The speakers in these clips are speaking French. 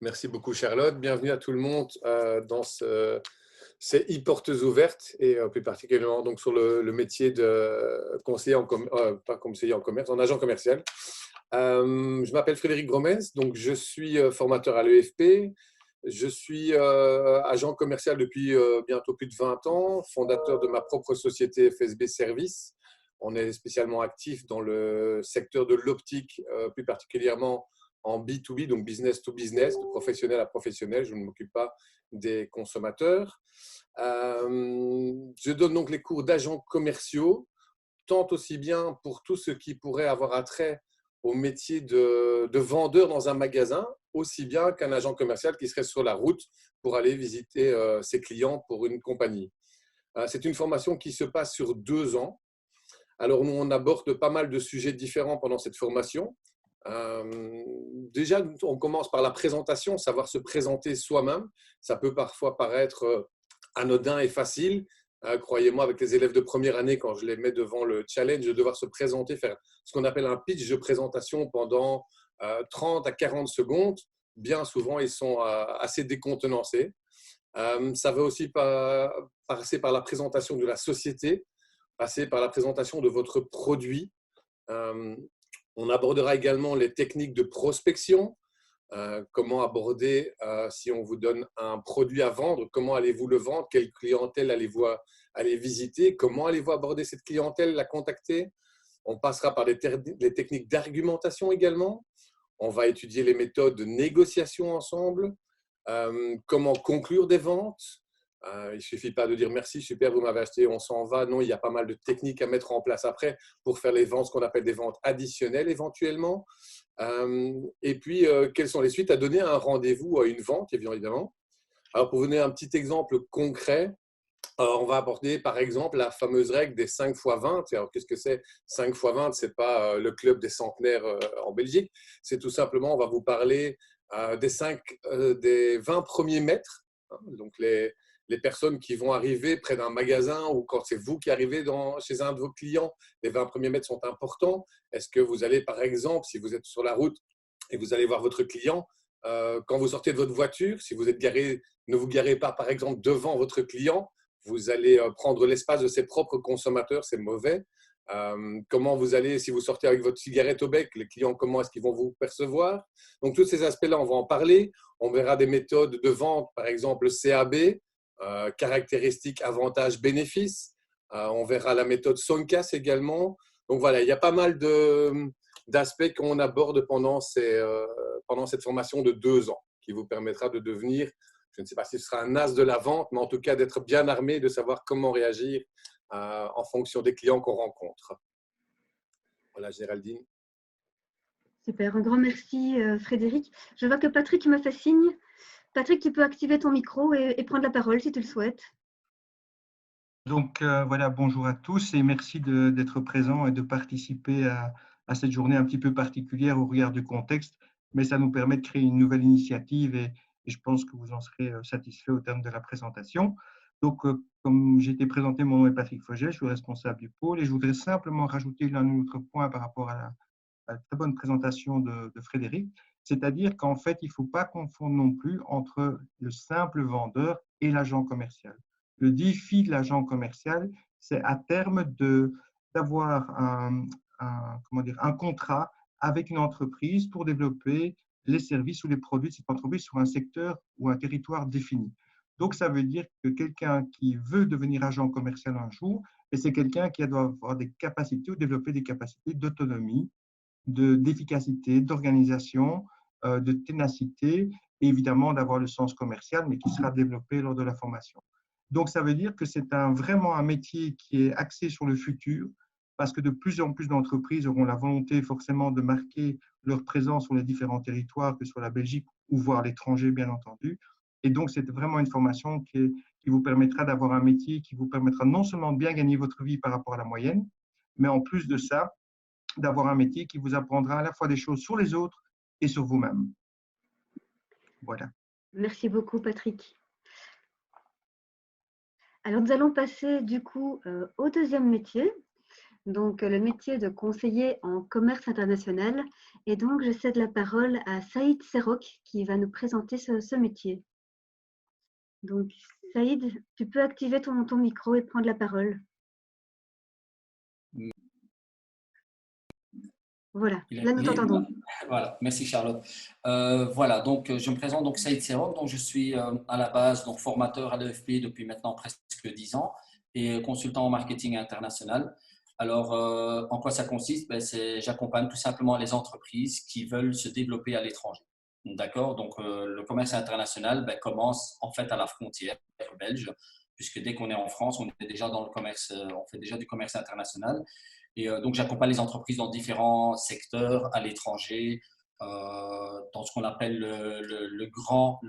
Merci beaucoup Charlotte. Bienvenue à tout le monde dans ces e-portes ouvertes et plus particulièrement donc sur le métier de conseiller pas conseiller en commerce, en agent commercial. Je m'appelle Frédéric Gromez, donc je suis formateur à l'EFP. Je suis agent commercial depuis bientôt plus de 20 ans, fondateur de ma propre société FSB Service. On est spécialement actif dans le secteur de l'optique, plus particulièrement en B2B, donc business to business, de professionnel à professionnel. Je ne m'occupe pas des consommateurs. Je donne donc les cours d'agents commerciaux, tant aussi bien pour tout ce qui pourrait avoir attrait au métier de vendeur dans un magasin, aussi bien qu'un agent commercial qui serait sur la route pour aller visiter ses clients pour une compagnie. C'est une formation qui se passe sur 2 ans. Alors, nous, on aborde pas mal de sujets différents pendant cette formation. Déjà, on commence par la présentation, savoir se présenter soi-même. Ça peut parfois paraître anodin et facile. Croyez-moi, avec les élèves de première année, quand je les mets devant le challenge de devoir se présenter, faire ce qu'on appelle un pitch de présentation pendant 30 à 40 secondes, bien souvent, ils sont assez décontenancés. Ça va aussi passer par la présentation de la société, passer par la présentation de votre produit. On abordera également les techniques de prospection, comment aborder si on vous donne un produit à vendre, comment allez-vous le vendre, quelle clientèle allez-vous aller visiter, comment allez-vous aborder cette clientèle, la contacter. On passera par les techniques d'argumentation également. On va étudier les méthodes de négociation ensemble, comment conclure des ventes. Il ne suffit pas de dire merci, super, vous m'avez acheté, on s'en va. Non, il y a pas mal de techniques à mettre en place après pour faire les ventes, ce qu'on appelle des ventes additionnelles éventuellement. Et puis, quelles sont les suites à donner à un rendez-vous, à une vente, évidemment. Alors, pour vous donner un petit exemple concret, on va aborder par exemple la fameuse règle des 5 fois 20. Alors, qu'est-ce que c'est 5 fois 20? Ce n'est pas le club des centenaires en Belgique. C'est tout simplement, on va vous parler des 20 premiers mètres. Donc, les personnes qui vont arriver près d'un magasin ou quand c'est vous qui arrivez chez un de vos clients, les 20 premiers mètres sont importants. Est-ce que vous allez, par exemple, si vous êtes sur la route et vous allez voir votre client, quand vous sortez de votre voiture, si vous êtes garé, ne vous garez pas, par exemple, devant votre client, vous allez prendre l'espace de ses propres consommateurs, c'est mauvais. Comment vous allez, si vous sortez avec votre cigarette au bec, les clients, comment est-ce qu'ils vont vous percevoir? Donc, tous ces aspects-là, on va en parler. On verra des méthodes de vente, par exemple CAB, caractéristiques, avantages, bénéfices. On verra la méthode Soncas également. Donc, voilà, il y a pas mal d'aspects qu'on aborde pendant cette formation de 2 ans qui vous permettra de devenir, je ne sais pas si ce sera un as de la vente, mais en tout cas d'être bien armé, de savoir comment réagir en fonction des clients qu'on rencontre. Voilà, Géraldine. Super, un grand merci Frédéric. Je vois que Patrick me fait signe. Patrick, tu peux activer ton micro et prendre la parole si tu le souhaites. Donc voilà, bonjour à tous et merci d'être présent et de participer à cette journée un petit peu particulière au regard du contexte, mais ça nous permet de créer une nouvelle initiative et je pense que vous en serez satisfait au terme de la présentation. Donc, comme j'ai été présenté, mon nom est Patrick Fauget, je suis responsable du pôle et je voudrais simplement rajouter l'un ou l'autre point par rapport à la très bonne présentation de Frédéric, c'est-à-dire qu'en fait, il ne faut pas confondre non plus entre le simple vendeur et l'agent commercial. Le défi de l'agent commercial, c'est à terme d'avoir un contrat avec une entreprise pour développer les services ou les produits de cette entreprise sur un secteur ou un territoire défini. Donc, ça veut dire que quelqu'un qui veut devenir agent commercial un jour, c'est quelqu'un qui doit avoir des capacités ou développer des capacités d'autonomie, d'efficacité, d'organisation, de ténacité et évidemment d'avoir le sens commercial, mais qui sera développé lors de la formation. Donc, ça veut dire que c'est vraiment un métier qui est axé sur le futur, parce que de plus en plus d'entreprises auront la volonté forcément de marquer leur présence sur les différents territoires, que ce soit la Belgique ou voire l'étranger, bien entendu. Et donc, c'est vraiment une formation qui vous permettra d'avoir un métier qui vous permettra non seulement de bien gagner votre vie par rapport à la moyenne, mais en plus de ça, d'avoir un métier qui vous apprendra à la fois des choses sur les autres et sur vous-même. Voilà. Merci beaucoup, Patrick. Alors, nous allons passer du coup au deuxième métier. donc le métier de conseiller en commerce international. Et donc, je cède la parole à Saïd Serok qui va nous présenter ce métier. Donc, Saïd, tu peux activer ton micro et prendre la parole. Voilà, là nous t'entendons. Voilà, merci Charlotte. Voilà, donc je me présente, donc Saïd Serok, donc je suis à la base donc formateur à l'EFP depuis maintenant presque 10 ans et consultant en marketing international. Alors, en quoi ça consiste? J'accompagne tout simplement les entreprises qui veulent se développer à l'étranger. D'accord? Donc, le commerce international commence en fait à la frontière belge, puisque dès qu'on est en France, on est déjà dans le commerce, on fait déjà du commerce international. Et donc, j'accompagne les entreprises dans différents secteurs à l'étranger, dans ce qu'on appelle le grand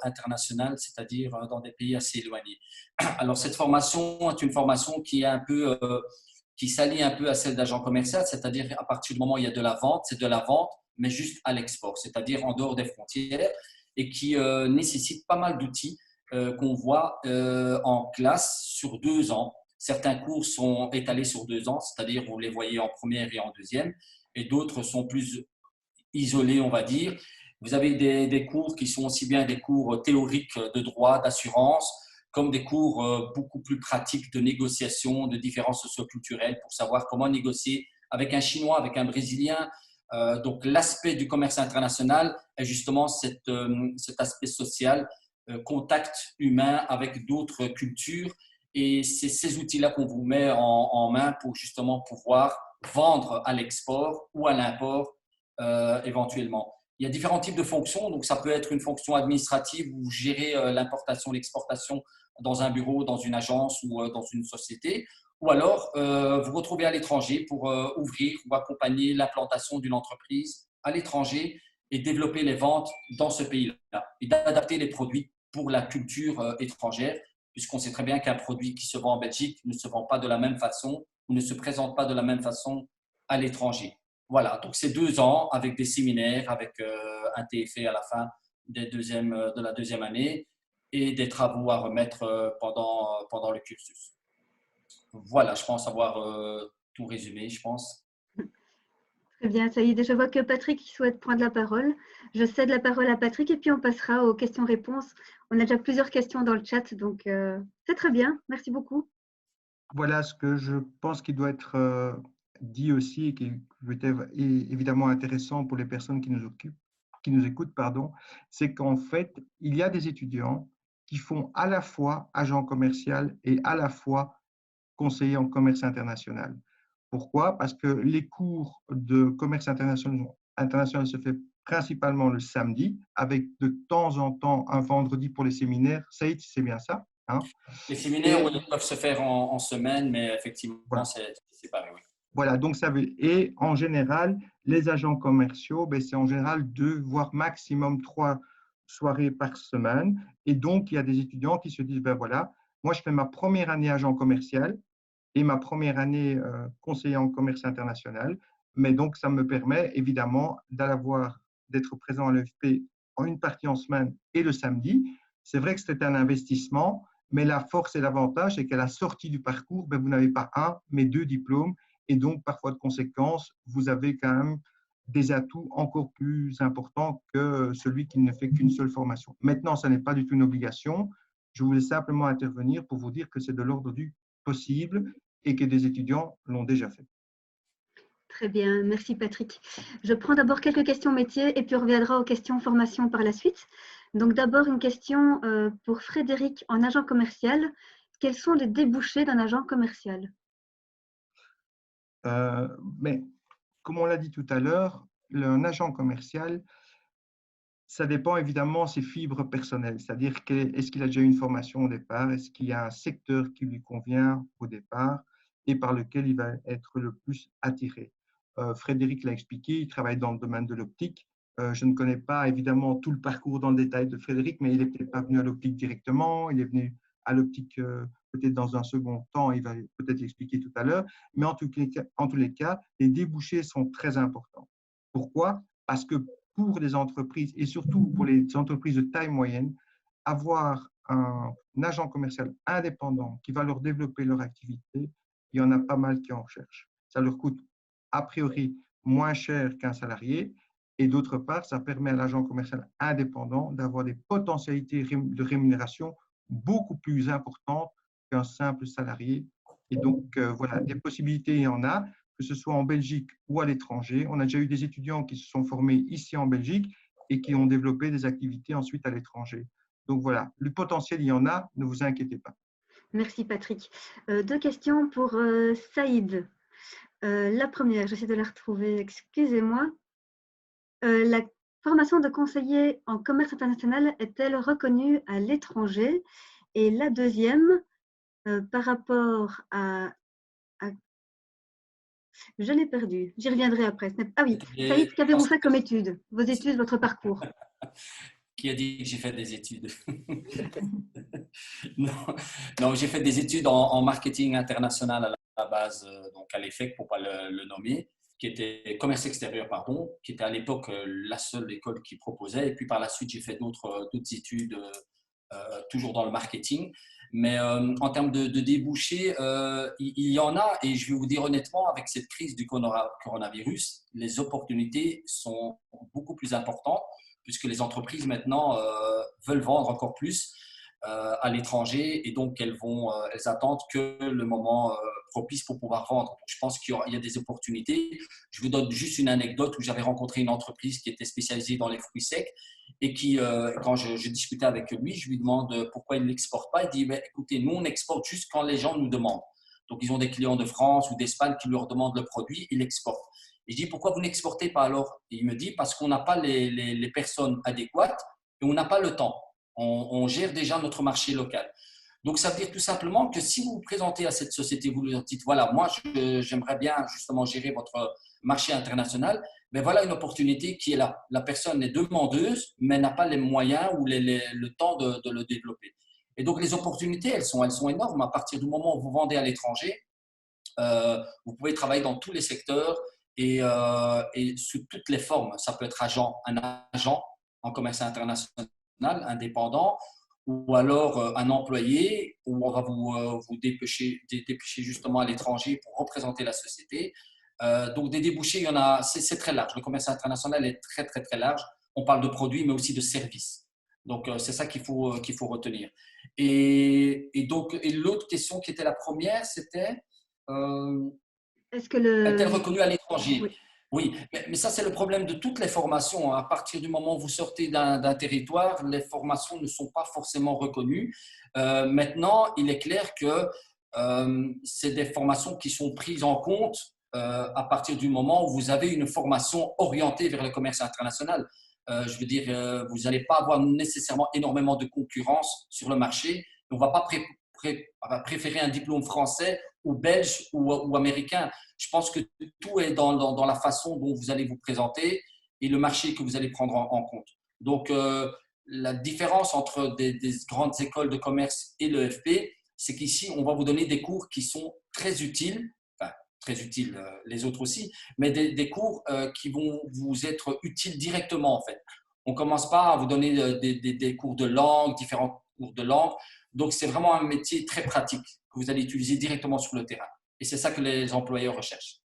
international, c'est-à-dire dans des pays assez éloignés. Alors, cette formation est une formation qui est un peu, qui s'allie un peu à celle d'agent commercial, c'est-à-dire à partir du moment où il y a de la vente, c'est de la vente, mais juste à l'export, c'est-à-dire en dehors des frontières, et qui nécessite pas mal d'outils qu'on voit en classe sur 2 ans. Certains cours sont étalés sur 2 ans, c'est-à-dire vous les voyez en première et en deuxième, et d'autres sont plus isolés, on va dire. Vous avez des cours qui sont aussi bien des cours théoriques de droit, d'assurance, comme des cours beaucoup plus pratiques de négociation, de différences socioculturelles pour savoir comment négocier avec un Chinois, avec un Brésilien. Donc, l'aspect du commerce international est justement cet aspect social, contact humain avec d'autres cultures. Et c'est ces outils-là qu'on vous met en main pour justement pouvoir vendre à l'export ou à l'import éventuellement. Il y a différents types de fonctions. Donc, ça peut être une fonction administrative où gérer l'importation, l'exportation dans un bureau, dans une agence ou dans une société. Ou alors, vous retrouvez à l'étranger pour ouvrir ou accompagner l'implantation d'une entreprise à l'étranger et développer les ventes dans ce pays-là et d'adapter les produits pour la culture étrangère, puisqu'on sait très bien qu'un produit qui se vend en Belgique ne se vend pas de la même façon ou ne se présente pas de la même façon à l'étranger. Voilà, donc c'est 2 ans avec des séminaires, avec un TFE à la fin de la deuxième année et des travaux à remettre pendant le cursus. Voilà, je pense avoir tout résumé, je pense. Très bien, Saïd. Je vois que Patrick souhaite prendre la parole. Je cède la parole à Patrick et puis on passera aux questions-réponses. On a déjà plusieurs questions dans le chat, donc c'est très bien. Merci beaucoup. Voilà ce que je pense qu'il doit être dit aussi et qui peut être évidemment intéressant pour les personnes qui nous écoutent, c'est qu'en fait, il y a des étudiants qui font à la fois agent commercial et à la fois conseiller en commerce international. Pourquoi? Parce que les cours de commerce international se fait principalement le samedi, avec de temps en temps un vendredi pour les séminaires. Saïd, c'est bien ça, hein? Les séminaires, oui, ils peuvent se faire en semaine, mais effectivement, voilà. c'est séparé, oui. Voilà, donc et en général, les agents commerciaux, c'est en général 2, voire maximum 3 soirées par semaine. Et donc, il y a des étudiants qui se disent, voilà, moi, je fais ma première année agent commercial et ma première année conseiller en commerce international. Mais donc, ça me permet évidemment d'être présent à l'EFP en une partie en semaine et le samedi. C'est vrai que c'est un investissement, mais la force et l'avantage, c'est qu'à la sortie du parcours, vous n'avez pas 1, mais 2 diplômes. Et donc, parfois de conséquence, vous avez quand même des atouts encore plus importants que celui qui ne fait qu'une seule formation. Maintenant, ce n'est pas du tout une obligation. Je voulais simplement intervenir pour vous dire que c'est de l'ordre du possible et que des étudiants l'ont déjà fait. Très bien, merci Patrick. Je prends d'abord quelques questions métiers et puis on reviendra aux questions formation par la suite. Donc d'abord une question pour Frédéric en agent commercial. Quels sont les débouchés d'un agent commercial? Mais comme on l'a dit tout à l'heure, un agent commercial, ça dépend évidemment de ses fibres personnelles, c'est-à-dire est-ce qu'il a déjà eu une formation au départ, est-ce qu'il y a un secteur qui lui convient au départ et par lequel il va être le plus attiré. Frédéric l'a expliqué, il travaille dans le domaine de l'optique. Je ne connais pas évidemment tout le parcours dans le détail de Frédéric, mais il n'est peut-être pas venu à l'optique directement, il est venu à l'optique peut-être dans un second temps, il va peut-être l'expliquer tout à l'heure, mais en tous les cas, les débouchés sont très importants. Pourquoi? Parce que pour les entreprises et surtout pour les entreprises de taille moyenne, avoir un agent commercial indépendant qui va leur développer leur activité il y en a pas mal qui en recherchent. Ça leur coûte a priori moins cher qu'un salarié. Et d'autre part, ça permet à l'agent commercial indépendant d'avoir des potentialités de rémunération beaucoup plus importantes qu'un simple salarié. Et donc, voilà, des possibilités, il y en a, que ce soit en Belgique ou à l'étranger. On a déjà eu des étudiants qui se sont formés ici en Belgique et qui ont développé des activités ensuite à l'étranger. Donc voilà, le potentiel, il y en a, ne vous inquiétez pas. Merci Patrick. Deux questions pour Saïd. La première, j'essaie de la retrouver, excusez-moi. La formation de conseiller en commerce international est-elle reconnue à l'étranger? Et la deuxième, par rapport à… Je l'ai perdu, j'y reviendrai après. Ah oui, Saïd, qu'avez-vous fait comme études? Vos études, votre parcours? Qui a dit que j'ai fait des études? Non, j'ai fait des études en marketing international à la base, donc à l'EFEC pour ne pas le nommer, qui était commerce extérieur, pardon, qui était à l'époque la seule école qui proposait. Et puis par la suite, j'ai fait d'autres études, toujours dans le marketing. Mais en termes de débouchés, il y en a. Et je vais vous dire honnêtement, avec cette crise du coronavirus, les opportunités sont beaucoup plus importantes puisque les entreprises maintenant veulent vendre encore plus à l'étranger et donc elles attendent que le moment propice pour pouvoir vendre. Donc, je pense qu'il y a des opportunités. Je vous donne juste une anecdote où j'avais rencontré une entreprise qui était spécialisée dans les fruits secs et qui, quand je discutais avec lui, je lui demande pourquoi il ne l'exporte pas. Il dit, écoutez, nous on exporte juste quand les gens nous demandent. Donc ils ont des clients de France ou d'Espagne qui leur demandent le produit, ils l'exportent. Et je dis, pourquoi vous n'exportez pas alors? Et il me dit, parce qu'on n'a pas les personnes adéquates et on n'a pas le temps. On gère déjà notre marché local. Donc, ça veut dire tout simplement que si vous vous présentez à cette société, vous leur dites, voilà, moi, j'aimerais bien justement gérer votre marché international, mais voilà une opportunité qui est là. La personne est demandeuse, mais n'a pas les moyens ou le temps de le développer. Et donc, les opportunités, elles sont énormes. À partir du moment où vous vendez à l'étranger, vous pouvez travailler dans tous les secteurs et sous toutes les formes. Ça peut être un agent en commerce international, indépendant, ou alors un employé où on va vous dépêcher justement à l'étranger pour représenter la société. Donc des débouchés, il y en a, c'est très large. Le commerce international est très, très, très large. On parle de produits, mais aussi de services. Donc c'est ça qu'il faut retenir. Et l'autre question qui était la première, c'était… Est-ce que est-elle reconnue à l'étranger? Oui. Oui, mais ça, c'est le problème de toutes les formations. À partir du moment où vous sortez d'un territoire, les formations ne sont pas forcément reconnues. Maintenant, il est clair que c'est des formations qui sont prises en compte à partir du moment où vous avez une formation orientée vers le commerce international. Je veux dire, vous n'allez pas avoir nécessairement énormément de concurrence sur le marché. On ne va pas préférer un diplôme français ou belge ou américain. Je pense que tout est dans la façon dont vous allez vous présenter et le marché que vous allez prendre en compte. Donc, la différence entre des grandes écoles de commerce et l'EFP, c'est qu'ici, on va vous donner des cours qui sont très utiles, enfin, très utiles, les autres aussi, mais des cours qui vont vous être utiles directement, en fait. On ne commence pas à vous donner des cours de langue, différents cours de langue. Donc, c'est vraiment un métier très pratique que vous allez utiliser directement sur le terrain. Et c'est ça que les employeurs recherchent.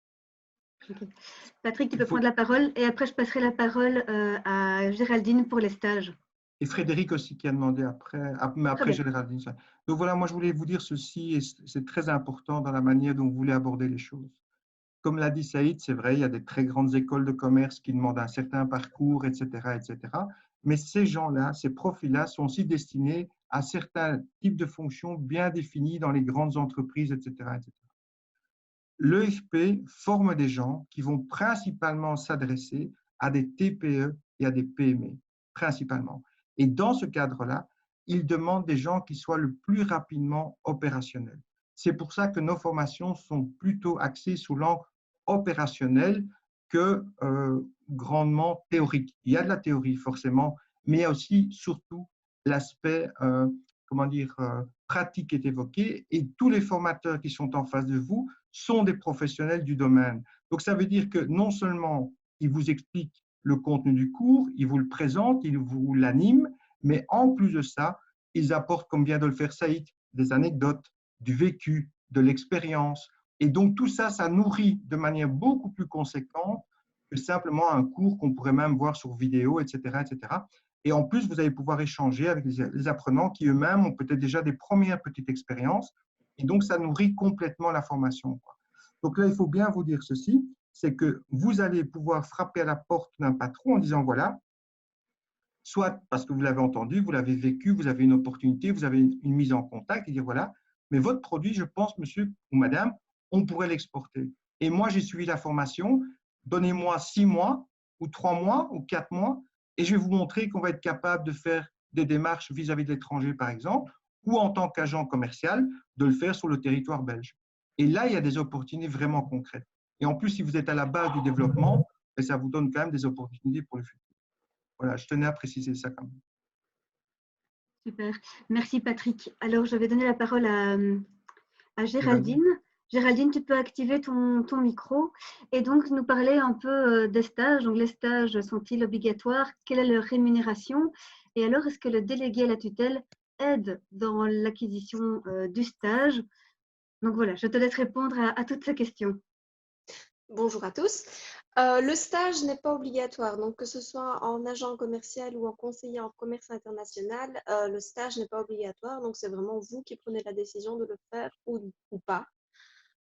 Okay. Patrick, tu peux prendre la parole et après, je passerai la parole à Géraldine pour les stages. Et Frédéric aussi qui a demandé mais après Géraldine. Donc voilà, moi je voulais vous dire ceci, et c'est très important dans la manière dont vous voulez aborder les choses. Comme l'a dit Saïd, c'est vrai, il y a des très grandes écoles de commerce qui demandent un certain parcours, etc., etc. Mais ces gens-là, ces profils-là sont aussi destinés à certains types de fonctions bien définies dans les grandes entreprises, etc., etc. L'EFP forme des gens qui vont principalement s'adresser à des TPE et à des PME, principalement. Et dans ce cadre-là, il demande des gens qui soient le plus rapidement opérationnels. C'est pour ça que nos formations sont plutôt axées sous l'angle opérationnel que grandement théorique. Il y a de la théorie forcément, mais il y a aussi surtout l'aspect pratique est évoqué et tous les formateurs qui sont en face de vous sont des professionnels du domaine. Donc ça veut dire que non seulement ils vous expliquent le contenu du cours, ils vous le présentent, ils vous l'animent, mais en plus de ça, ils apportent, comme vient de le faire Saïd, des anecdotes, du vécu, de l'expérience, Et donc, tout ça, ça nourrit de manière beaucoup plus conséquente que simplement un cours qu'on pourrait même voir sur vidéo, etc., etc. Et en plus, vous allez pouvoir échanger avec les apprenants qui eux-mêmes ont peut-être déjà des premières petites expériences. Et donc, ça nourrit complètement la formation, quoi. Donc là, il faut bien vous dire ceci, c'est que vous allez pouvoir frapper à la porte d'un patron en disant, voilà, soit parce que vous l'avez entendu, vous l'avez vécu, vous avez une opportunité, vous avez une mise en contact et dire, voilà, mais votre produit, je pense, monsieur ou madame, on pourrait l'exporter. Et moi, j'ai suivi la formation, donnez-moi 6 mois ou 3 mois ou 4 mois et je vais vous montrer qu'on va être capable de faire des démarches vis-à-vis de l'étranger, par exemple, ou en tant qu'agent commercial, de le faire sur le territoire belge. Et là, il y a des opportunités vraiment concrètes. Et en plus, si vous êtes à la base du développement, ça vous donne quand même des opportunités pour le futur. Voilà, je tenais à préciser ça quand même. Super. Merci Patrick. Alors, je vais donner la parole à Géraldine. Géraldine, tu peux activer ton micro et donc nous parler un peu des stages. Donc, les stages sont-ils obligatoires? Quelle est leur rémunération? Et alors, est-ce que le délégué à la tutelle aide dans l'acquisition du stage? Donc voilà, je te laisse répondre à toutes ces questions. Bonjour à tous. Le stage n'est pas obligatoire, donc que ce soit en agent commercial ou en conseiller en commerce international, le stage n'est pas obligatoire, donc c'est vraiment vous qui prenez la décision de le faire ou pas.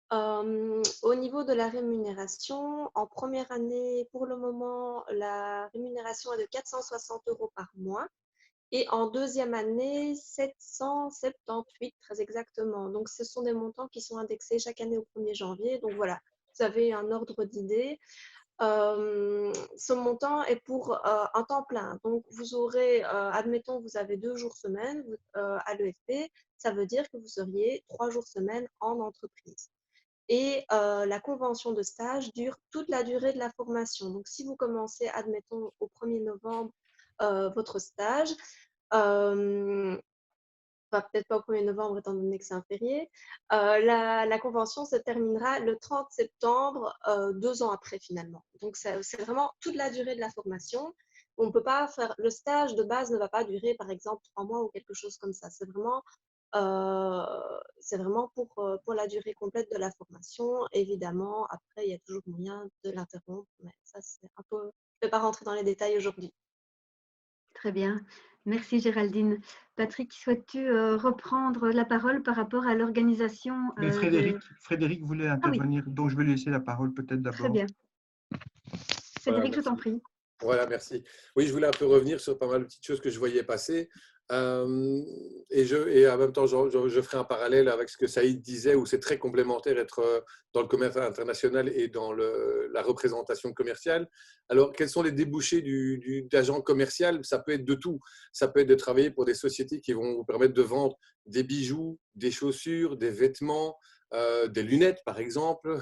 Au niveau de la rémunération, en première année, pour le moment, la rémunération est de 460 € par mois. Et en deuxième année, 778 très exactement. Donc, ce sont des montants qui sont indexés chaque année au 1er janvier. Donc, voilà, vous avez un ordre d'idée. Ce montant est pour un temps plein. Donc, vous aurez, admettons, vous avez 2 jours semaine à l'EFP. Ça veut dire que vous seriez 3 jours semaine en entreprise. Et la convention de stage dure toute la durée de la formation. Donc, si vous commencez, admettons, au 1er novembre, votre stage, peut-être pas au 1er novembre étant donné que c'est un férié, la convention se terminera le 30 septembre, 2 ans après finalement. Donc, c'est vraiment toute la durée de la formation. On ne peut pas faire, le stage de base ne va pas durer par exemple 3 mois ou quelque chose comme ça. C'est vraiment pour la durée complète de la formation. Évidemment, après, il y a toujours moyen de l'interrompre, mais ça, c'est un peu… Je ne vais pas rentrer dans les détails aujourd'hui. Très bien. Merci Géraldine. Patrick, souhaites-tu reprendre la parole par rapport à l'organisation Mais Frédéric voulait intervenir, donc je vais lui laisser la parole peut-être d'abord. Très bien. Frédéric, Voilà, je t'en prie. Voilà, merci. Oui, je voulais un peu revenir sur pas mal de petites choses que je voyais passer. Et en même temps, je ferai un parallèle avec ce que Saïd disait, où c'est très complémentaire être dans le commerce international et dans la représentation commerciale. Alors, quels sont les débouchés d'agent commercial? Ça peut être de tout. Ça peut être de travailler pour des sociétés qui vont vous permettre de vendre des bijoux, des chaussures, des vêtements, des lunettes, par exemple.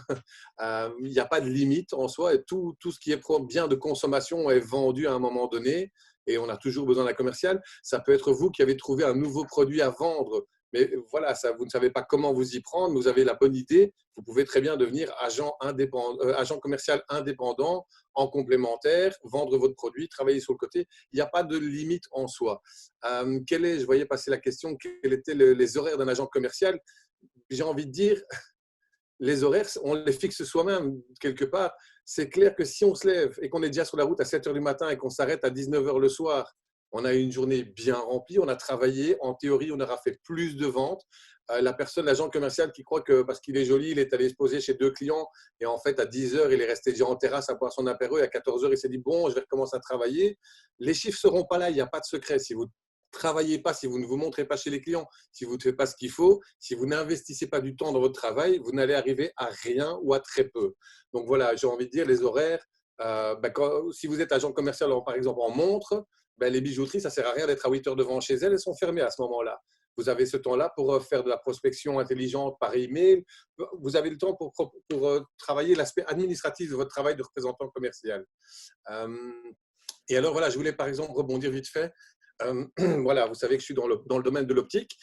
Il n'y a pas de limite en soi. Et tout ce qui est bien de consommation est vendu à un moment donné. Et on a toujours besoin d'un commercial. Ça peut être vous qui avez trouvé un nouveau produit à vendre. Mais voilà, vous ne savez pas comment vous y prendre. Vous avez la bonne idée. Vous pouvez très bien devenir agent commercial indépendant, en complémentaire, vendre votre produit, travailler sur le côté. Il n'y a pas de limite en soi. Je voyais passer la question, quels étaient les horaires d'un agent commercial? J'ai envie de dire, les horaires, on les fixe soi-même quelque part. C'est clair que si on se lève et qu'on est déjà sur la route à 7 h du matin et qu'on s'arrête à 19 h le soir, on a une journée bien remplie, on a travaillé. En théorie, on aura fait plus de ventes. L'agent commercial qui croit que parce qu'il est joli, il est allé se poser chez 2 clients et en fait, à 10 h, il est resté déjà en terrasse à boire son apéro et à 14 h, il s'est dit « bon, je vais recommencer à travailler ». Les chiffres ne seront pas là, il n'y a pas de secret. Si vous travaillez pas, si vous ne vous montrez pas chez les clients, si vous ne faites pas ce qu'il faut, si vous n'investissez pas du temps dans votre travail, vous n'allez arriver à rien ou à très peu. Donc voilà, j'ai envie de dire les horaires. Si vous êtes agent commercial, par exemple en montre, les bijouteries, ça ne sert à rien d'être à 8 h devant chez elles sont fermées à ce moment-là. Vous avez ce temps-là pour faire de la prospection intelligente par email. Vous avez le temps pour travailler l'aspect administratif de votre travail de représentant commercial. Et alors voilà, je voulais par exemple rebondir vite fait. Voilà, vous savez que je suis dans le domaine de l'optique.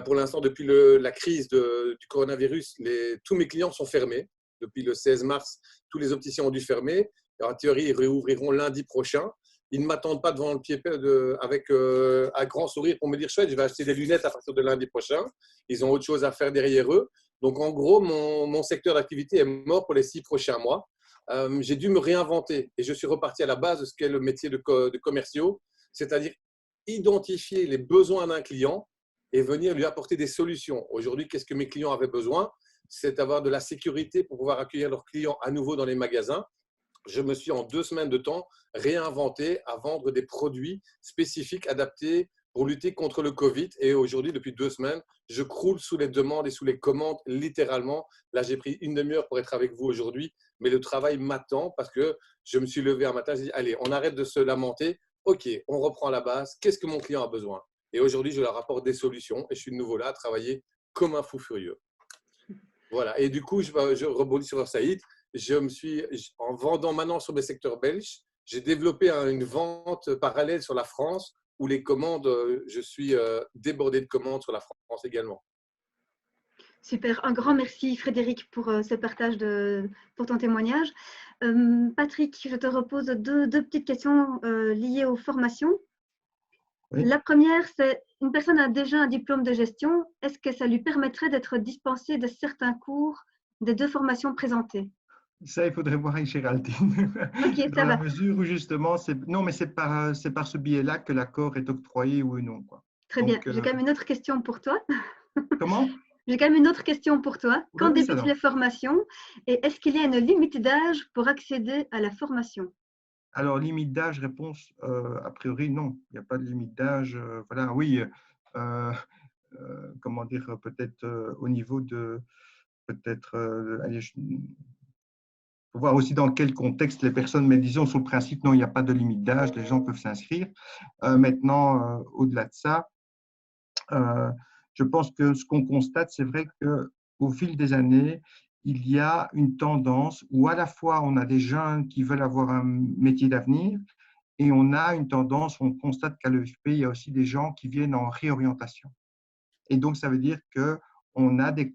Pour l'instant, depuis la crise du coronavirus, tous mes clients sont fermés. Depuis le 16 mars, tous les opticiens ont dû fermer. Alors, en théorie, ils réouvriront lundi prochain. Ils ne m'attendent pas devant le pied avec un grand sourire pour me dire « chouette, je vais acheter des lunettes à partir de lundi prochain ». Ils ont autre chose à faire derrière eux. Donc, en gros, mon secteur d'activité est mort pour les 6 prochains mois. J'ai dû me réinventer et je suis reparti à la base de ce qu'est le métier de commerciaux, c'est-à-dire identifier les besoins d'un client et venir lui apporter des solutions. Aujourd'hui, qu'est-ce que mes clients avaient besoin? C'est d'avoir de la sécurité pour pouvoir accueillir leurs clients à nouveau dans les magasins. Je me suis en 2 semaines de temps réinventé à vendre des produits spécifiques adaptés pour lutter contre le Covid. Et aujourd'hui, depuis 2 semaines, je croule sous les demandes et sous les commandes, littéralement. Là, j'ai pris une demi-heure pour être avec vous aujourd'hui, mais le travail m'attend parce que je me suis levé un matin, j'ai dit, allez, on arrête de se lamenter. OK, on reprend la base. Qu'est-ce que mon client a besoin? Et aujourd'hui, je leur apporte des solutions et je suis de nouveau là à travailler comme un fou furieux. Voilà. Et du coup, je rebondis sur Saïd. En vendant maintenant sur mes secteurs belges, j'ai développé une vente parallèle sur la France où les commandes, je suis débordé de commandes sur la France également. Super, un grand merci Frédéric pour ce partage, pour ton témoignage. Patrick, je te repose deux petites questions liées aux formations. Oui. La première, c'est une personne a déjà un diplôme de gestion. Est-ce que ça lui permettrait d'être dispensé de certains cours des 2 formations présentées? Ça, il faudrait voir avec Géraldine. Ok, Dans ça la va. mesure où justement, non, mais c'est par ce biais-là que l'accord est octroyé ou non, quoi. Très bien. J'ai quand même une autre question pour toi. Comment? J'ai quand même une autre question pour toi. Quand Oui, ça débutent va. les formations et est-ce qu'il y a une limite d'âge pour accéder à la formation? Alors, limite d'âge, réponse, a priori, non. Il n'y a pas de limite d'âge. Voilà, oui. Comment dire, peut-être au niveau de, peut-être, allez, faut voir aussi dans quel contexte les personnes, mais disons sur le principe, non, il n'y a pas de limite d'âge, les gens peuvent s'inscrire. Maintenant, au-delà de ça, je pense que ce qu'on constate, c'est vrai qu'au fil des années, il y a une tendance où à la fois on a des jeunes qui veulent avoir un métier d'avenir et on a une tendance, on constate qu'à l'EFP, il y a aussi des gens qui viennent en réorientation. Et donc, ça veut dire qu'on a des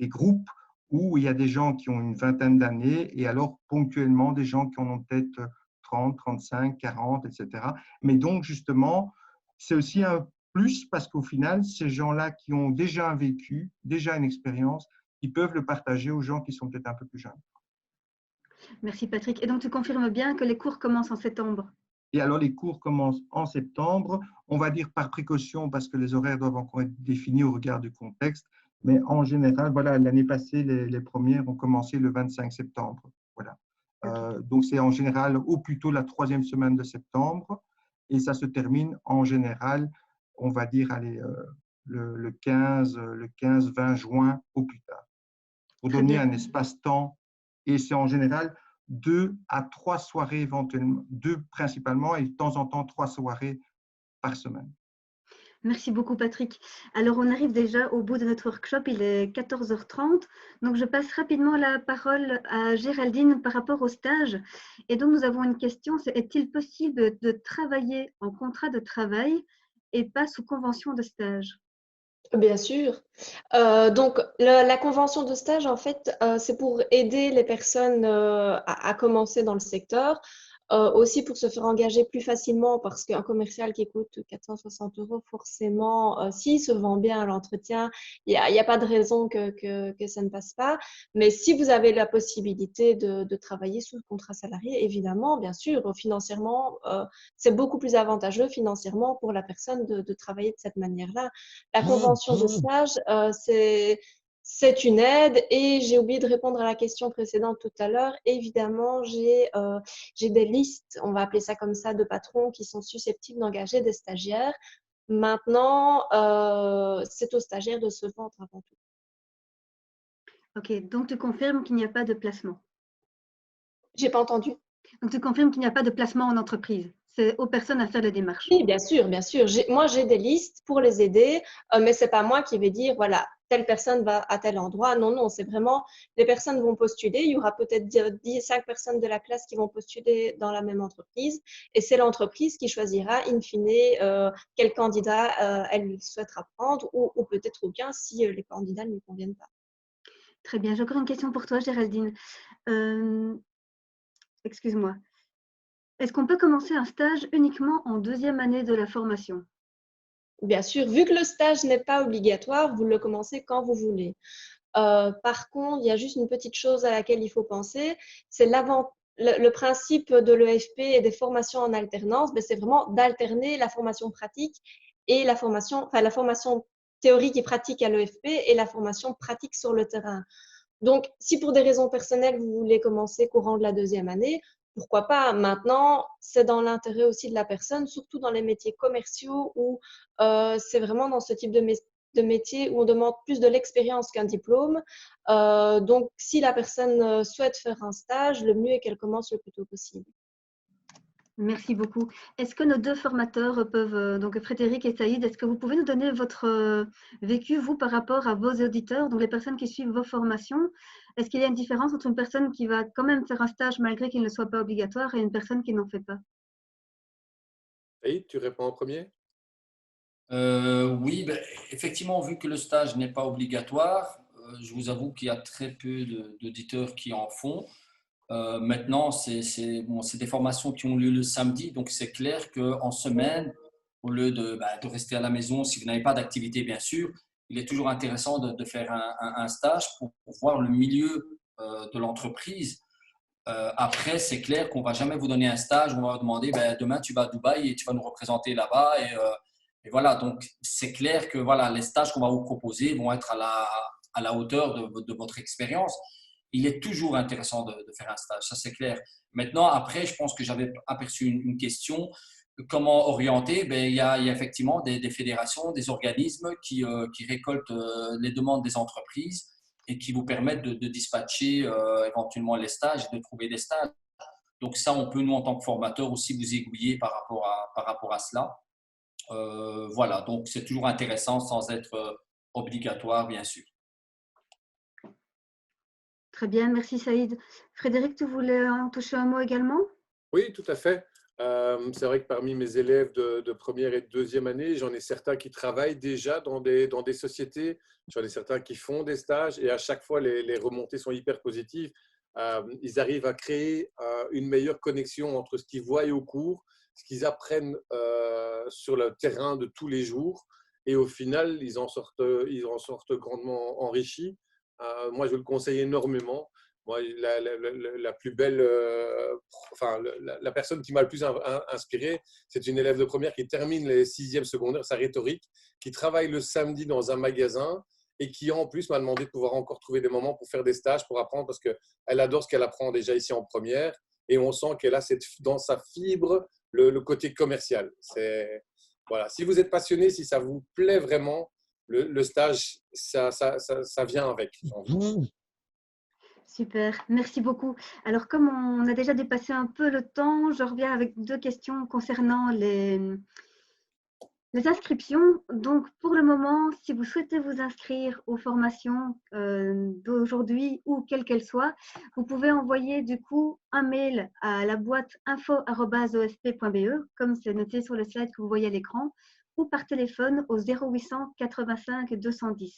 groupes où il y a des gens qui ont une vingtaine d'années et alors ponctuellement des gens qui en ont peut-être 30, 35, 40, etc. Mais donc, justement, c'est aussi un plus parce qu'au final, ces gens-là qui ont déjà un vécu, déjà une expérience, ils peuvent le partager aux gens qui sont peut-être un peu plus jeunes. Merci Patrick. Et donc, tu confirmes bien que les cours commencent en septembre? Et alors, les cours commencent en septembre, on va dire par précaution parce que les horaires doivent encore être définis au regard du contexte. Mais en général, voilà, l'année passée, les premières ont commencé le 25 septembre. Voilà. Donc, c'est en général au plus tôt la 3e semaine de septembre et ça se termine en général, on va dire, allez, le 15-20 juin au plus tard. Pour Très donner bien. un espace-temps et c'est en général 2 à 3 soirées éventuellement, 2 principalement et de temps en temps 3 soirées par semaine. Merci beaucoup Patrick. Alors on arrive déjà au bout de notre workshop, il est 14h30. Donc je passe rapidement la parole à Géraldine par rapport au stage. Et donc nous avons une question, c'est est-il possible de travailler en contrat de travail et pas sous convention de stage? Bien sûr. Donc, la convention de stage, en fait, c'est pour aider les personnes à commencer dans le secteur, aussi pour se faire engager plus facilement parce qu'un commercial qui coûte 460 €, forcément, s'il se vend bien à l'entretien, il y a pas de raison que ça ne passe pas. Mais si vous avez la possibilité de travailler sous contrat salarié, évidemment, bien sûr, financièrement, c'est beaucoup plus avantageux financièrement pour la personne de travailler de cette manière-là. La convention de stage, c'est une aide et j'ai oublié de répondre à la question précédente tout à l'heure. Évidemment, j'ai des listes, on va appeler ça comme ça, de patrons qui sont susceptibles d'engager des stagiaires. Maintenant, c'est aux stagiaires de se vendre avant tout. Ok, donc tu confirmes qu'il n'y a pas de placement. J'ai pas entendu. Donc tu confirmes qu'il n'y a pas de placement en entreprise. C'est aux personnes à faire les démarches. Oui, bien sûr, bien sûr. Moi, j'ai des listes pour les aider, mais c'est pas moi qui vais dire, voilà, telle personne va à tel endroit. Non, non, c'est vraiment, les personnes vont postuler. Il y aura peut-être 5 personnes de la classe qui vont postuler dans la même entreprise. Et c'est l'entreprise qui choisira, in fine, quel candidat elle souhaitera prendre ou peut-être aucun si les candidats ne lui conviennent pas. Très bien. J'ai encore une question pour toi, Géraldine. Excuse-moi. Est-ce qu'on peut commencer un stage uniquement en 2e année de la formation? Bien sûr, vu que le stage n'est pas obligatoire, vous le commencez quand vous voulez. Par contre, il y a juste une petite chose à laquelle il faut penser, c'est le principe de l'EFP et des formations en alternance, c'est vraiment d'alterner la formation pratique et la formation théorique et pratique à l'EFP et la formation pratique sur le terrain. Donc, si pour des raisons personnelles, vous voulez commencer courant de la 2e année, pourquoi pas? Maintenant, c'est dans l'intérêt aussi de la personne, surtout dans les métiers commerciaux où c'est vraiment dans ce type de métier où on demande plus de l'expérience qu'un diplôme. Donc, si la personne souhaite faire un stage, le mieux est qu'elle commence le plus tôt possible. Merci beaucoup. Est-ce que nos 2 formateurs peuvent, donc Frédéric et Saïd, est-ce que vous pouvez nous donner votre vécu, vous, par rapport à vos auditeurs, donc les personnes qui suivent vos formations? Est-ce qu'il y a une différence entre une personne qui va quand même faire un stage malgré qu'il ne soit pas obligatoire et une personne qui n'en fait pas? Saïd, tu réponds en premier? Oui, effectivement, vu que le stage n'est pas obligatoire, je vous avoue qu'il y a très peu d'auditeurs qui en font. Maintenant, c'est des formations qui ont lieu le samedi, donc c'est clair qu'en semaine, au lieu de rester à la maison, si vous n'avez pas d'activité, bien sûr, il est toujours intéressant de faire un stage pour voir le milieu de l'entreprise. Après, c'est clair qu'on ne va jamais vous donner un stage, on va vous demander demain tu vas à Dubaï et tu vas nous représenter là-bas. Et voilà, donc c'est clair que voilà, les stages qu'on va vous proposer vont être à la hauteur de votre expérience. Il est toujours intéressant de faire un stage, ça c'est clair. Maintenant, après, je pense que j'avais aperçu une question. Comment orienter? Il y a effectivement des fédérations, des organismes qui récoltent les demandes des entreprises et qui vous permettent de dispatcher éventuellement les stages et de trouver des stages. Donc ça, on peut, nous, en tant que formateurs, aussi vous aiguiller par rapport à cela. Voilà, donc c'est toujours intéressant sans être obligatoire, bien sûr. Très bien, merci Saïd. Frédéric, tu voulais en toucher un mot également? Oui, tout à fait. C'est vrai que parmi mes élèves de première et de 2e année, j'en ai certains qui travaillent déjà dans des sociétés, j'en ai certains qui font des stages et à chaque fois, les remontées sont hyper positives. Ils arrivent à créer une meilleure connexion entre ce qu'ils voient au cours, ce qu'ils apprennent sur le terrain de tous les jours et au final, ils en sortent grandement enrichis. Moi, je le conseille énormément. Moi, la plus belle, la personne qui m'a le plus inspiré, c'est une élève de première qui termine les 6e secondaires, sa rhétorique, qui travaille le samedi dans un magasin et qui en plus m'a demandé de pouvoir encore trouver des moments pour faire des stages, pour apprendre, parce qu'elle adore ce qu'elle apprend déjà ici en première et on sent qu'elle a dans sa fibre le côté commercial. Voilà. Si vous êtes passionné, si ça vous plaît vraiment, le stage, ça vient avec. Super, merci beaucoup. Alors, comme on a déjà dépassé un peu le temps, je reviens avec 2 questions concernant les inscriptions. Donc, pour le moment, si vous souhaitez vous inscrire aux formations d'aujourd'hui ou quelles qu'elles soient, vous pouvez envoyer du coup un mail à la boîte info@osp.be, comme c'est noté sur le slide que vous voyez à l'écran, ou par téléphone au 0800 85 210.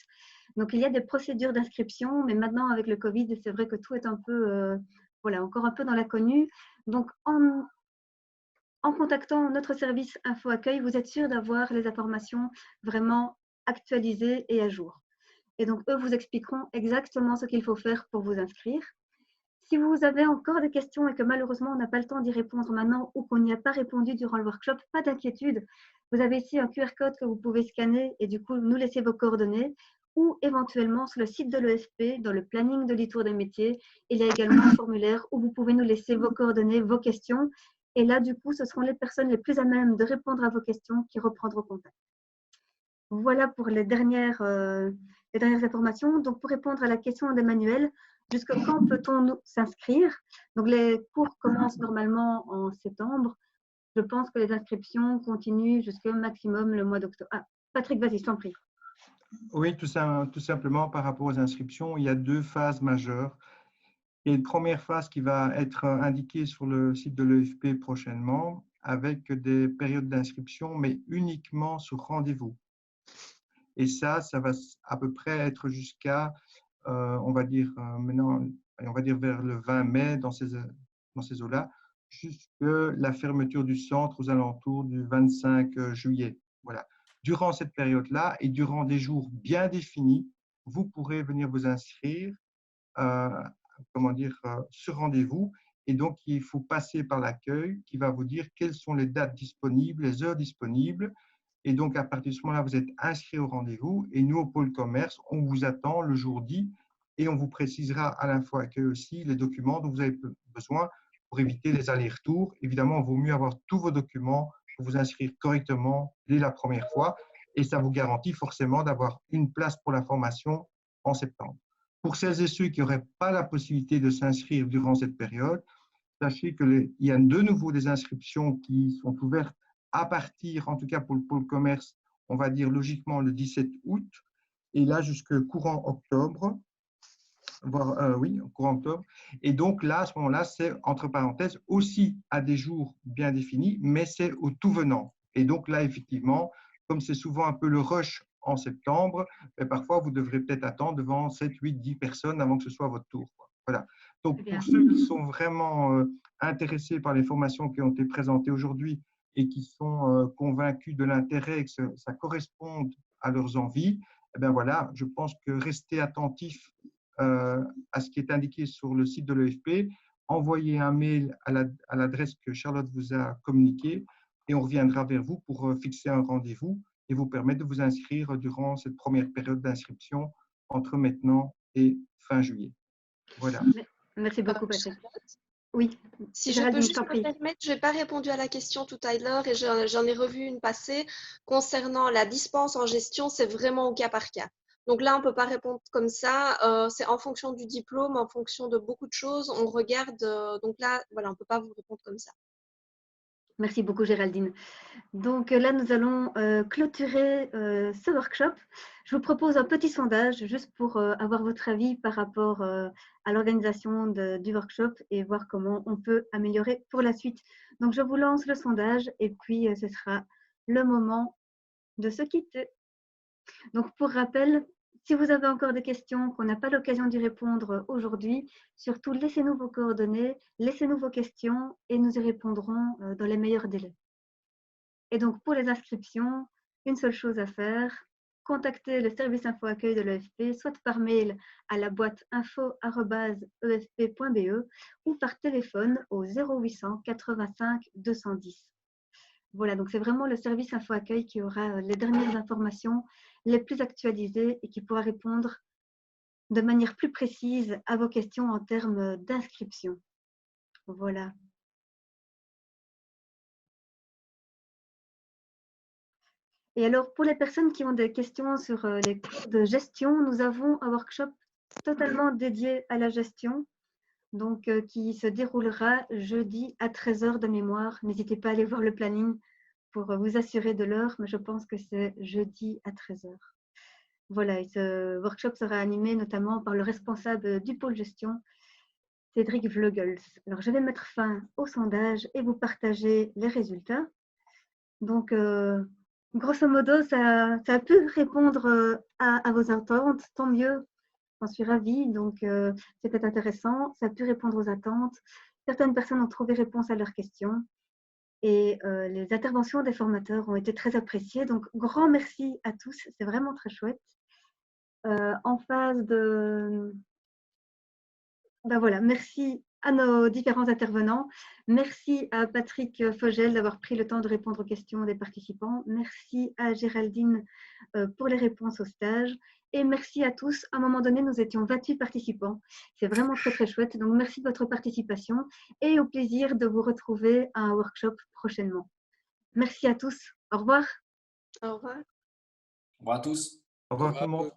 Donc, il y a des procédures d'inscription, mais maintenant, avec le Covid, c'est vrai que tout est un peu, voilà, encore un peu dans l'inconnu. Donc, en contactant notre service Info Accueil, vous êtes sûr d'avoir les informations vraiment actualisées et à jour. Et donc, eux vous expliqueront exactement ce qu'il faut faire pour vous inscrire. Si vous avez encore des questions et que malheureusement, on n'a pas le temps d'y répondre maintenant ou qu'on n'y a pas répondu durant le workshop, pas d'inquiétude. Vous avez ici un QR code que vous pouvez scanner et du coup, nous laisser vos coordonnées ou éventuellement sur le site de l'ESP, dans le planning de l'e-tour des métiers, il y a également un formulaire où vous pouvez nous laisser vos coordonnées, vos questions. Et là, du coup, ce seront les personnes les plus à même de répondre à vos questions qui reprendront contact. Voilà pour les dernières informations. Donc, pour répondre à la question d'Emmanuel, jusque quand peut-on s'inscrire? Donc, les cours commencent normalement en septembre. Je pense que les inscriptions continuent jusqu'au maximum le mois d'octobre. Ah, Patrick, vas-y, je t'en prie. Oui, tout simplement par rapport aux inscriptions, il y a 2 phases majeures. Et une première phase qui va être indiquée sur le site de l'EFP prochainement, avec des périodes d'inscription, mais uniquement sur rendez-vous. Et ça va à peu près être jusqu'à, on va dire maintenant, on va dire vers le 20 mai dans ces eaux-là, jusque la fermeture du centre aux alentours du 25 juillet. Voilà. Durant cette période-là et durant des jours bien définis, vous pourrez venir vous inscrire sur rendez-vous. Et donc, il faut passer par l'accueil qui va vous dire quelles sont les dates disponibles, les heures disponibles. Et donc, à partir de ce moment-là, vous êtes inscrit au rendez-vous. Et nous, au pôle commerce, on vous attend le jour dit et on vous précisera à l'info accueil aussi les documents dont vous avez besoin pour éviter les allers-retours. Évidemment, il vaut mieux avoir tous vos documents pour vous inscrire correctement dès la première fois. Et ça vous garantit forcément d'avoir une place pour la formation en septembre. Pour celles et ceux qui n'auraient pas la possibilité de s'inscrire durant cette période, sachez qu'il y a de nouveau des inscriptions qui sont ouvertes à partir, en tout cas pour le pôle commerce, on va dire logiquement le 17 août, et là jusqu'au courant octobre, courant octobre. Et donc là, à ce moment-là, c'est entre parenthèses aussi à des jours bien définis, mais c'est au tout venant. Et donc là, effectivement, comme c'est souvent un peu le rush en septembre, mais parfois vous devrez peut-être attendre devant 7, 8, 10 personnes avant que ce soit votre tour. Voilà. Donc pour ceux qui sont vraiment intéressés par les formations qui ont été présentées aujourd'hui et qui sont convaincus de l'intérêt, que ça corresponde à leurs envies, eh bien voilà, je pense que restez attentifs à ce qui est indiqué sur le site de l'EFP, envoyez un mail à l'adresse que Charlotte vous a communiquée et on reviendra vers vous pour fixer un rendez-vous et vous permettre de vous inscrire durant cette première période d'inscription entre maintenant et fin juillet. Voilà. Merci beaucoup, Patrick. Oui, si je peux juste me permettre, je n'ai pas répondu à la question tout à l'heure et j'en ai revu une passée concernant la dispense en gestion, c'est vraiment au cas par cas. Donc là, on ne peut pas répondre comme ça, c'est en fonction du diplôme, en fonction de beaucoup de choses, on regarde, donc là, voilà, on ne peut pas vous répondre comme ça. Merci beaucoup, Géraldine. Donc là, nous allons clôturer ce workshop. Je vous propose un petit sondage juste pour avoir votre avis par rapport à l'organisation du workshop et voir comment on peut améliorer pour la suite. Donc, je vous lance le sondage et puis ce sera le moment de se quitter. Donc, pour rappel, si vous avez encore des questions qu'on n'a pas l'occasion d'y répondre aujourd'hui, surtout laissez-nous vos coordonnées, laissez-nous vos questions et nous y répondrons dans les meilleurs délais. Et donc, pour les inscriptions, une seule chose à faire, contactez le service info accueil de l'EFP, soit par mail à la boîte info@efp.be ou par téléphone au 0800 85 210. Voilà, donc c'est vraiment le service info accueil qui aura les dernières informations les plus actualisées et qui pourra répondre de manière plus précise à vos questions en termes d'inscription. Voilà. Et alors, pour les personnes qui ont des questions sur les cours de gestion, nous avons un workshop totalement dédié à la gestion, donc qui se déroulera jeudi à 13 h de mémoire. N'hésitez pas à aller voir le planning pour vous assurer de l'heure, mais je pense que c'est jeudi à 13 h. Voilà, et ce workshop sera animé notamment par le responsable du pôle gestion, Cédric Vleugels. Alors, je vais mettre fin au sondage et vous partager les résultats. Donc, grosso modo, ça a pu répondre à vos attentes, tant mieux, j'en suis ravie. Donc, c'était intéressant, ça a pu répondre aux attentes. Certaines personnes ont trouvé réponse à leurs questions et les interventions des formateurs ont été très appréciées. Donc, grand merci à tous, c'est vraiment très chouette. En phase de… Ben voilà, merci à nos différents intervenants. Merci à Patrick Fogel d'avoir pris le temps de répondre aux questions des participants. Merci à Géraldine pour les réponses au stage. Et merci à tous. À un moment donné, nous étions 28 participants. C'est vraiment très, très chouette. Donc, merci de votre participation et au plaisir de vous retrouver à un workshop prochainement. Merci à tous. Au revoir. Au revoir. Au revoir à tous. Au revoir tout le monde.